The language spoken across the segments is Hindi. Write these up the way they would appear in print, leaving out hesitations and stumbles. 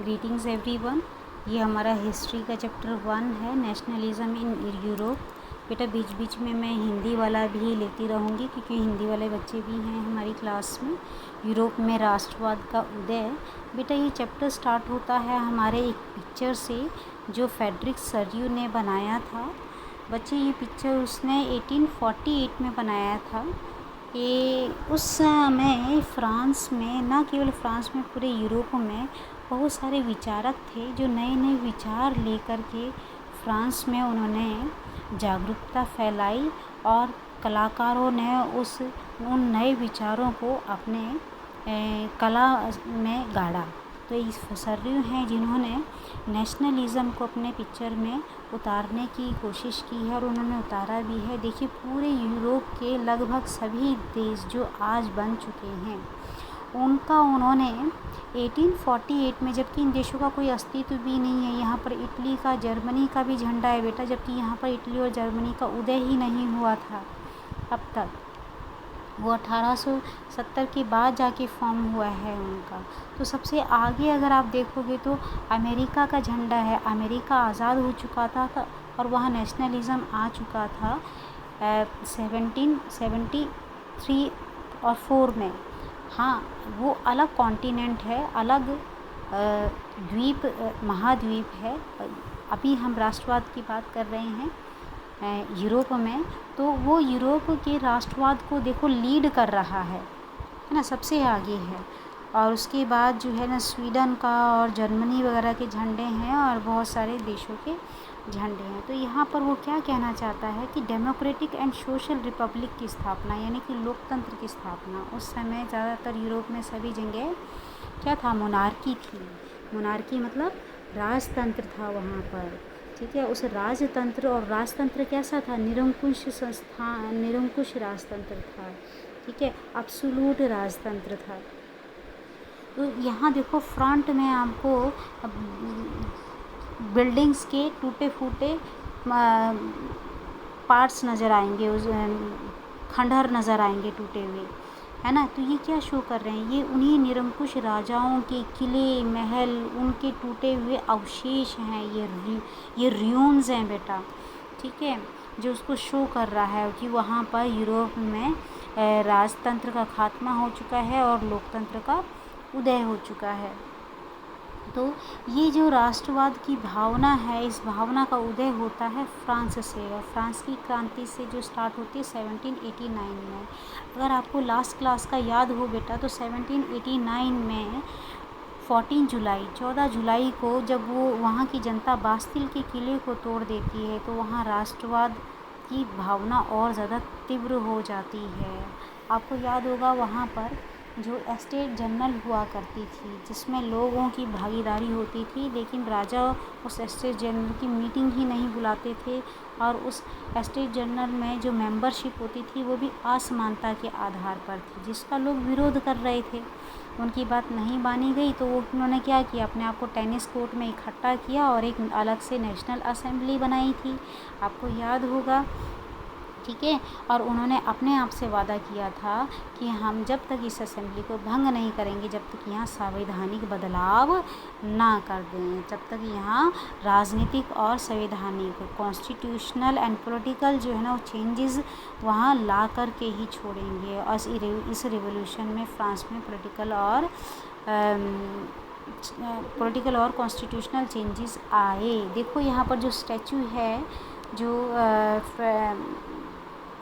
Greetings everyone. ये हमारा हिस्ट्री का चैप्टर 1 है, नेशनलिज्म इन यूरोप। बेटा बीच बीच में मैं हिंदी वाला भी लेती रहूँगी क्योंकि हिंदी वाले बच्चे भी हैं हमारी क्लास में। यूरोप में राष्ट्रवाद का उदय। बेटा ये चैप्टर स्टार्ट होता है हमारे एक पिक्चर से जो फ्रेडरिक सर्यू ने बनाया था। बच्चे ये पिक्चर उसने 1848 में बनाया था। ये उस समय फ्रांस में, ना केवल फ्रांस में, पूरे यूरोप में बहुत सारे विचारक थे जो नए नए विचार लेकर के फ्रांस में उन्होंने जागरूकता फैलाई और कलाकारों ने उन नए विचारों को अपने कला में गाड़ा। तो इस सर्यू हैं जिन्होंने नेशनलिज्म को अपने पिक्चर में उतारने की कोशिश की है और उन्होंने उतारा भी है। देखिए पूरे यूरोप के लगभग सभी देश जो आज बन चुके हैं उनका उन्होंने 1848 में, जबकि इन देशों का कोई अस्तित्व भी नहीं है। यहाँ पर इटली का, जर्मनी का भी झंडा है बेटा, जबकि यहाँ पर इटली और जर्मनी का उदय ही नहीं हुआ था अब तक। वो 1870 के बाद जाके फॉर्म हुआ है उनका। तो सबसे आगे अगर आप देखोगे तो अमेरिका का झंडा है। अमेरिका आज़ाद हो चुका था और वहाँ नेशनलिज्म आ चुका था 1773 और 4 में। हाँ, वो अलग कॉन्टिनेंट है, अलग द्वीप, महाद्वीप है। अभी हम राष्ट्रवाद की बात कर रहे हैं यूरोप में, तो वो यूरोप के राष्ट्रवाद को देखो लीड कर रहा है ना, सबसे आगे है। और उसके बाद जो है ना स्वीडन का और जर्मनी वगैरह के झंडे हैं और बहुत सारे देशों के झंडे हैं। तो यहाँ पर वो क्या कहना चाहता है कि डेमोक्रेटिक एंड सोशल रिपब्लिक की स्थापना, यानी कि लोकतंत्र की स्थापना। उस समय ज़्यादातर यूरोप में सभी जगह क्या था, मोनार्की थी। मोनार्की मतलब राजतंत्र था वहाँ पर, ठीक है। उस राजतंत्र, और राजतंत्र कैसा था, निरंकुश संस्थान, निरंकुश राजतंत्र था, ठीक है, अब्सोल्यूट राजतंत्र था। तो यहाँ देखो फ्रंट में आपको बिल्डिंग्स के टूटे फूटे पार्ट्स नज़र आएंगे, उस खंडहर नज़र आएंगे टूटे हुए, है ना। तो ये क्या शो कर रहे हैं, ये उन्हीं निरंकुश राजाओं के किले, महल, उनके टूटे हुए अवशेष हैं। ये रियून्स हैं बेटा, ठीक है, जो उसको शो कर रहा है कि वहाँ पर यूरोप में राजतंत्र का खात्मा हो चुका है और लोकतंत्र का उदय हो चुका है। तो ये जो राष्ट्रवाद की भावना है, इस भावना का उदय होता है फ्रांस से, और फ्रांस की क्रांति से जो स्टार्ट होती है 1789 में। अगर आपको लास्ट क्लास का याद हो बेटा, तो 1789 में 14 जुलाई को जब वो वहाँ की जनता बास्तिल के किले को तोड़ देती है, तो वहाँ राष्ट्रवाद की भावना और ज़्यादा तीव्र हो जाती है। आपको याद होगा वहाँ पर जो एस्टेट जनरल हुआ करती थी, जिसमें लोगों की भागीदारी होती थी, लेकिन राजा उस एस्टेट जनरल की मीटिंग ही नहीं बुलाते थे, और उस एस्टेट जनरल में जो मेंबरशिप होती थी वो भी असमानता के आधार पर थी, जिसका लोग विरोध कर रहे थे। उनकी बात नहीं मानी गई तो उन्होंने क्या किया, अपने आप को टेनिस कोर्ट में इकट्ठा किया और एक अलग से नेशनल असेंबली बनाई थी, आपको याद होगा, ठीक है। और उन्होंने अपने आप से वादा किया था कि हम जब तक इस असेंबली को भंग नहीं करेंगे, जब तक यहाँ संवैधानिक बदलाव ना कर दें, जब तक यहाँ राजनीतिक और संवैधानिक, कॉन्स्टिट्यूशनल एंड पॉलिटिकल जो है ना वो चेंजेस वहाँ ला कर के ही छोड़ेंगे। और इस रिवोल्यूशन में फ्रांस में पॉलिटिकल और कॉन्स्टिट्यूशनल चेंजेस आए। देखो यहाँ पर जो स्टैचू है, जो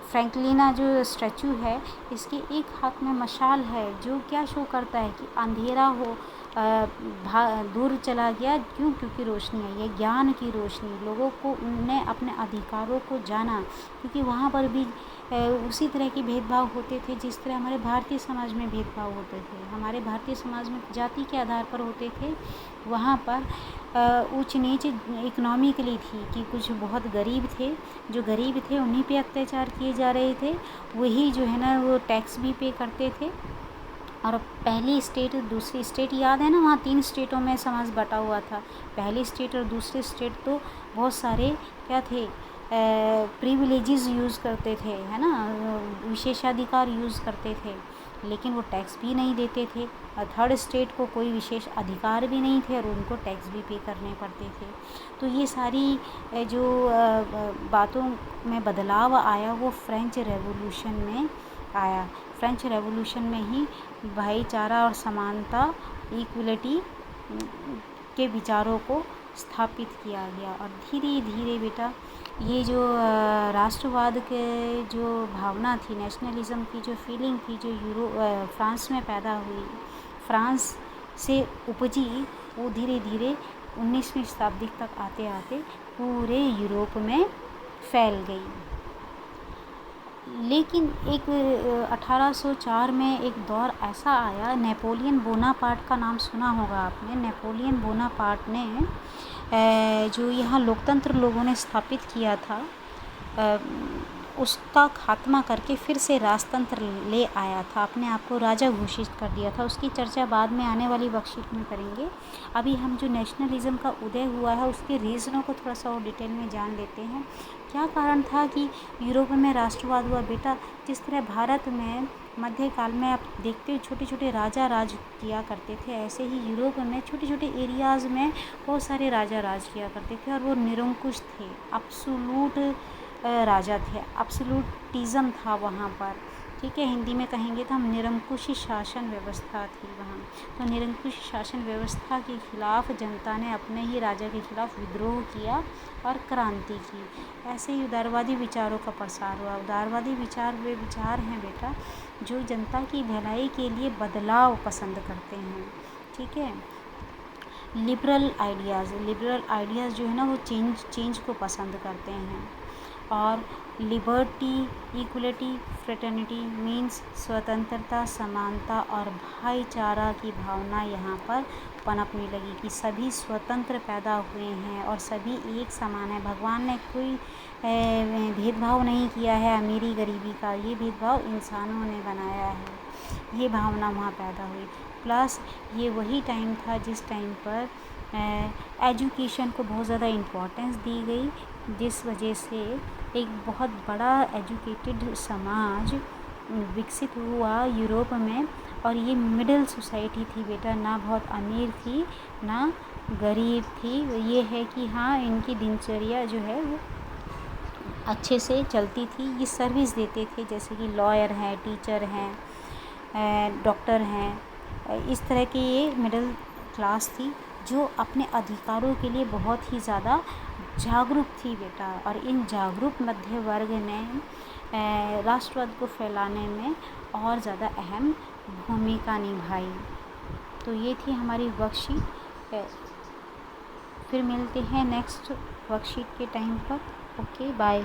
फ्रैंकलिना जो स्टैचू है, इसके एक हाथ में मशाल है, जो क्या शो करता है कि अंधेरा हो दूर चला गया, क्योंकि रोशनी आई है, ज्ञान की रोशनी। लोगों को उनने अपने अधिकारों को जाना, क्योंकि वहाँ पर भी उसी तरह के भेदभाव होते थे जिस तरह हमारे भारतीय समाज में भेदभाव होते थे। हमारे भारतीय समाज में जाति के आधार पर होते थे, वहाँ पर ऊंच नीच इकोनॉमिकली थी कि कुछ बहुत गरीब थे, जो गरीब थे उन्हीं पे अत्याचार किए जा रहे थे, वही जो है ना वो टैक्स भी पे करते थे। और पहली स्टेट दूसरी स्टेट, याद है ना, वहाँ 3 स्टेटों में समाज बटा हुआ था। पहली स्टेट और दूसरी स्टेट तो बहुत सारे क्या थे, प्रिविलेजेस यूज़ करते थे, है ना, विशेषाधिकार यूज़ करते थे। लेकिन वो टैक्स भी नहीं देते थे। थर्ड स्टेट को कोई विशेष अधिकार भी नहीं थे और उनको टैक्स भी पे करने पड़ते थे। तो ये सारी जो बातों में बदलाव आया वो फ्रेंच रेवोल्यूशन में आया। फ्रेंच रेवोल्यूशन में ही भाईचारा और समानता, इक्वलिटी के विचारों को स्थापित किया गया। और धीरे धीरे बेटा ये जो राष्ट्रवाद के जो भावना थी, नेशनलिज्म की जो फीलिंग थी, जो फ्रांस में पैदा हुई, फ्रांस से उपजी, वो धीरे धीरे 19वीं शताब्दी तक आते आते पूरे यूरोप में फैल गई। लेकिन एक 1804 में एक दौर ऐसा आया, नेपोलियन बोनापार्ट का नाम सुना होगा आपने। नेपोलियन बोनापार्ट ने जो यहाँ लोकतंत्र लोगों ने स्थापित किया था, उसका खात्मा करके फिर से राजतंत्र ले आया था, अपने आप को राजा घोषित कर दिया था। उसकी चर्चा बाद में आने वाली वर्कशीट में करेंगे। अभी हम जो नेशनलिज्म का उदय हुआ है उसके रीज़नों को थोड़ा सा और डिटेल में जान लेते हैं। क्या कारण था कि यूरोप में राष्ट्रवाद हुआ बेटा? जिस तरह भारत में मध्यकाल में आप देखते हो छोटे छोटे राजा राज किया करते थे, ऐसे ही यूरोप में छोटे छोटे एरियाज़ में बहुत सारे राजा राज किया करते थे और वो निरंकुश थे, अब्सोलूट राजा थे, अब्सोलूटिज़म था वहाँ पर। ठीक है, हिंदी में कहेंगे तो हम निरंकुश शासन व्यवस्था थी वहाँ। तो निरंकुश शासन व्यवस्था के खिलाफ जनता ने अपने ही राजा के खिलाफ विद्रोह किया और क्रांति की। ऐसे ही उदारवादी विचारों का प्रसार हुआ। उदारवादी विचार वे विचार हैं बेटा जो जनता की भलाई के लिए बदलाव पसंद करते हैं। ठीक है, लिबरल आइडियाज़ जो है ना वो चेंज को पसंद करते हैं। और लिबर्टी, इक्वलिटी, फ्रेटर्निटी मीन्स स्वतंत्रता, समानता और भाईचारा की भावना यहाँ पर पनपने लगी कि सभी स्वतंत्र पैदा हुए हैं और सभी एक समान है। भगवान ने कोई भेदभाव नहीं किया है अमीरी गरीबी का, ये भेदभाव इंसानों ने बनाया है। ये भावना वहाँ पैदा हुई। प्लस ये वही टाइम था जिस टाइम पर एजुकेशन को बहुत ज़्यादा इम्पोर्टेंस दी गई, जिस वजह से एक बहुत बड़ा एजुकेटेड समाज विकसित हुआ यूरोप में। और ये मिडिल सोसाइटी थी बेटा, ना बहुत अमीर थी ना गरीब थी। ये है कि हाँ, इनकी दिनचर्या जो है वो अच्छे से चलती थी। ये सर्विस देते थे, जैसे कि लॉयर हैं, टीचर हैं, डॉक्टर हैं। इस तरह की ये मिडिल क्लास थी जो अपने अधिकारों के लिए बहुत ही ज़्यादा जागरूक थी बेटा। और इन जागरूक मध्य वर्ग ने राष्ट्रवाद को फैलाने में और ज़्यादा अहम भूमिका निभाई। तो ये थी हमारी वर्कशीट। फिर मिलते हैं नेक्स्ट वर्कशीट के टाइम पर। Okay, bye.